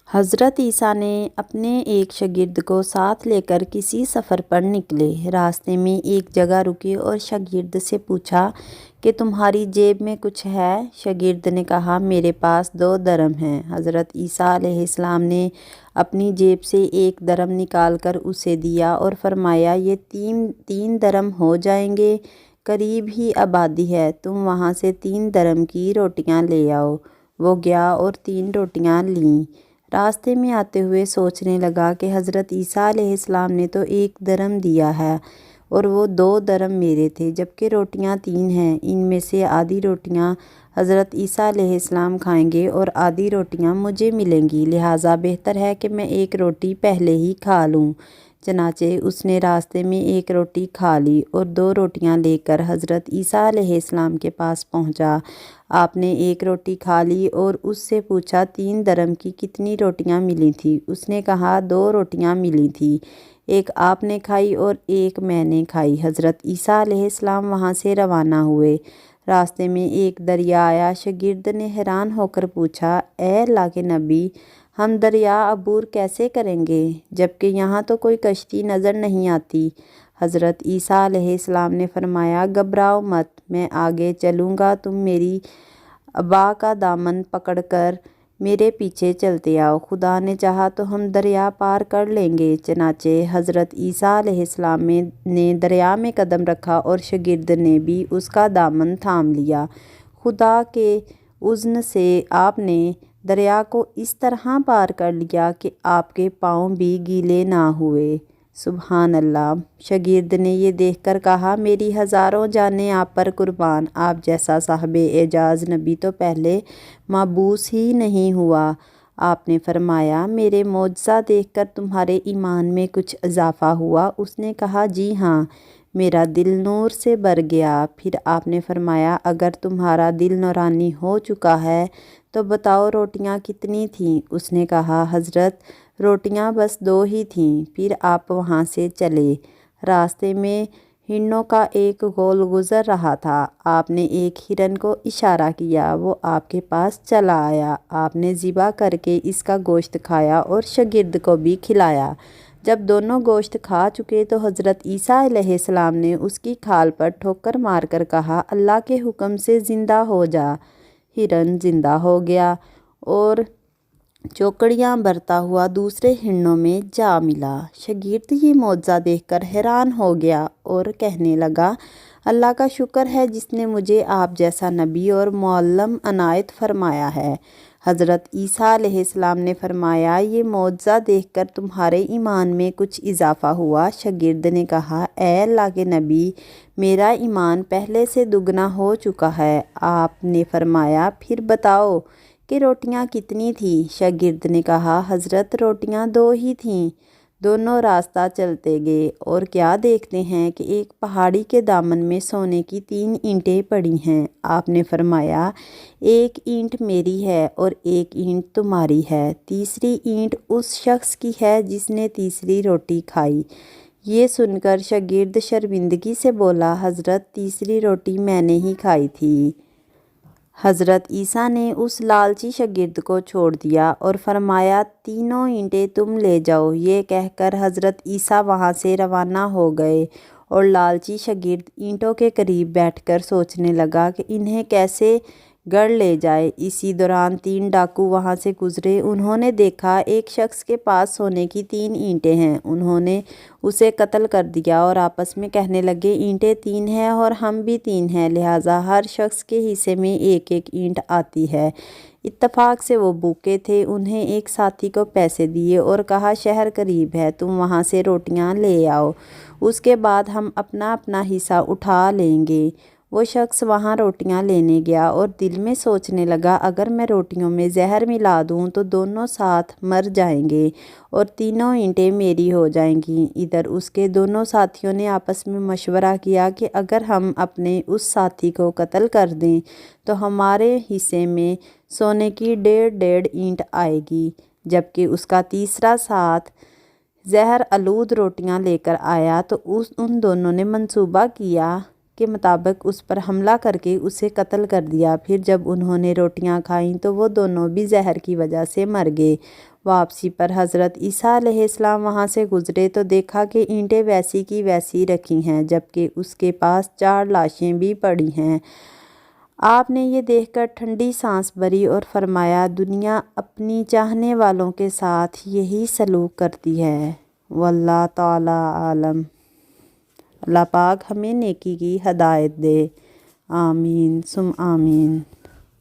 حضرت عیسیٰ نے اپنے ایک شاگرد کو ساتھ لے کر کسی سفر پر نکلے۔ راستے میں ایک جگہ رکے اور شاگرد سے پوچھا کہ تمہاری جیب میں کچھ ہے؟ شاگرد نے کہا میرے پاس 2 درم ہیں۔ حضرت عیسیٰ علیہ السلام نے اپنی جیب سے 1 درم نکال کر اسے دیا اور فرمایا یہ 3 درم ہو جائیں گے، قریب ہی آبادی ہے، تم وہاں سے 3 درم کی روٹیاں لے آؤ۔ وہ گیا اور 3 روٹیاں لیں۔ راستے میں آتے ہوئے سوچنے لگا کہ حضرت عیسیٰ علیہ السلام نے تو 1 درم دیا ہے اور وہ 2 درم میرے تھے، جبکہ روٹیاں 3 ہیں۔ ان میں سے آدھی روٹیاں حضرت عیسیٰ علیہ السلام کھائیں گے اور آدھی روٹیاں مجھے ملیں گی، لہٰذا بہتر ہے کہ میں 1 روٹی پہلے ہی کھا لوں۔ چنانچہ اس نے راستے میں 1 روٹی کھا لی اور 2 روٹیاں لے کر حضرت عیسیٰ علیہ السلام کے پاس پہنچا۔ آپ نے 1 روٹی کھا لی اور اس سے پوچھا 3 درم کی کتنی روٹیاں ملی تھیں؟ اس نے کہا 2 روٹیاں ملی تھیں، 1 آپ نے کھائی اور 1 میں نے کھائی۔ حضرت عیسیٰ علیہ السلام وہاں سے روانہ ہوئے۔ راستے میں ایک دریا آیا۔ شاگرد نے حیران ہو کر پوچھا اے اللہ کے نبی، ہم دریا عبور کیسے کریں گے جبکہ یہاں تو کوئی کشتی نظر نہیں آتی؟ حضرت عیسیٰ علیہ السلام نے فرمایا گھبراؤ مت، میں آگے چلوں گا، تم میری ابا کا دامن پکڑ کر میرے پیچھے چلتے آؤ، خدا نے چاہا تو ہم دریا پار کر لیں گے۔ چنانچہ حضرت عیسیٰ علیہ السلام نے دریا میں قدم رکھا اور شاگرد نے بھی اس کا دامن تھام لیا۔ خدا کے اذن سے آپ نے دریا کو اس طرح پار کر لیا کہ آپ کے پاؤں بھی گیلے نہ ہوئے۔ سبحان اللہ۔ شاگرد نے یہ دیکھ کر کہا میری ہزاروں جانیں آپ پر قربان، آپ جیسا صاحب اعجاز نبی تو پہلے مبعوث ہی نہیں ہوا۔ آپ نے فرمایا میرے معجزہ دیکھ کر تمہارے ایمان میں کچھ اضافہ ہوا؟ اس نے کہا جی ہاں، میرا دل نور سے بھر گیا۔ پھر آپ نے فرمایا اگر تمہارا دل نورانی ہو چکا ہے تو بتاؤ روٹیاں کتنی تھیں؟ اس نے کہا حضرت روٹیاں بس 2 ہی تھیں۔ پھر آپ وہاں سے چلے۔ راستے میں ہرنوں کا ایک غول گزر رہا تھا۔ آپ نے ایک ہرن کو اشارہ کیا، وہ آپ کے پاس چلا آیا۔ آپ نے ذبح کر کے اس کا گوشت کھایا اور شاگرد کو بھی کھلایا۔ جب دونوں گوشت کھا چکے تو حضرت عیسیٰ علیہ السلام نے اس کی کھال پر ٹھوکر مار کر کہا اللہ کے حکم سے زندہ ہو جا۔ ہرن زندہ ہو گیا اور چوکڑیاں بھرتا ہوا دوسرے ہرنوں میں جا ملا۔ شاگرد یہ معجزہ دیکھ کر حیران ہو گیا اور کہنے لگا اللہ کا شکر ہے جس نے مجھے آپ جیسا نبی اور معلم عنایت فرمایا ہے۔ حضرت عیسیٰ علیہ السلام نے فرمایا یہ معجزہ دیکھ کر تمہارے ایمان میں کچھ اضافہ ہوا؟ شاگرد نے کہا اے اللہ کے نبی، میرا ایمان پہلے سے دگنا ہو چکا ہے۔ آپ نے فرمایا پھر بتاؤ کہ روٹیاں کتنی تھیں؟ شاگرد نے کہا حضرت روٹیاں 2 ہی تھیں۔ دونوں راستہ چلتے گئے اور کیا دیکھتے ہیں کہ ایک پہاڑی کے دامن میں سونے کی 3 اینٹیں پڑی ہیں۔ آپ نے فرمایا 1 اینٹ میری ہے اور 1 اینٹ تمہاری ہے، تیسری اینٹ اس شخص کی ہے جس نے تیسری روٹی کھائی۔ یہ سن کر شاگرد شرمندگی سے بولا حضرت تیسری روٹی میں نے ہی کھائی تھی۔ حضرت عیسیٰ نے اس لالچی شاگرد کو چھوڑ دیا اور فرمایا 3 اینٹیں تم لے جاؤ۔ یہ کہہ کر حضرت عیسیٰ وہاں سے روانہ ہو گئے اور لالچی شاگرد اینٹوں کے قریب بیٹھ کر سوچنے لگا کہ انہیں کیسے گڑ لے جائے۔ اسی دوران 3 ڈاکو وہاں سے گزرے۔ انہوں نے دیکھا ایک شخص کے پاس سونے کی 3 اینٹیں ہیں۔ انہوں نے اسے قتل کر دیا اور آپس میں کہنے لگے اینٹیں 3 ہیں اور ہم بھی 3 ہیں، لہٰذا ہر شخص کے حصے میں 1 اینٹ آتی ہے۔ اتفاق سے وہ بھوکے تھے۔ انہیں ایک ساتھی کو پیسے دیے اور کہا شہر قریب ہے، تم وہاں سے روٹیاں لے آؤ، اس کے بعد ہم اپنا اپنا حصہ اٹھا لیں گے۔ وہ شخص وہاں روٹیاں لینے گیا اور دل میں سوچنے لگا اگر میں روٹیوں میں زہر ملا دوں تو دونوں ساتھ مر جائیں گے اور 3 اینٹیں میری ہو جائیں گی۔ ادھر اس کے دونوں ساتھیوں نے آپس میں مشورہ کیا کہ اگر ہم اپنے اس ساتھی کو قتل کر دیں تو ہمارے حصے میں سونے کی 1.5 اینٹ آئے گی، جبکہ اس کا تیسرا ساتھ زہر آلود روٹیاں لے کر آیا۔ تو ان دونوں نے منصوبہ کیا کے مطابق اس پر حملہ کر کے اسے قتل کر دیا۔ پھر جب انہوں نے روٹیاں کھائیں تو وہ دونوں بھی زہر کی وجہ سے مر گئے۔ واپسی پر حضرت عیسیٰ علیہ السلام وہاں سے گزرے تو دیکھا کہ اینٹیں ویسی کی ویسی رکھی ہیں، جبکہ اس کے پاس 4 لاشیں بھی پڑی ہیں۔ آپ نے یہ دیکھ کر ٹھنڈی سانس بھری اور فرمایا، دنیا اپنی چاہنے والوں کے ساتھ یہی سلوک کرتی ہے۔ واللہ تعالی عالم۔ اللہ پاک ہمیں نیکی کی ہدایت دے۔ آمین ثم آمین۔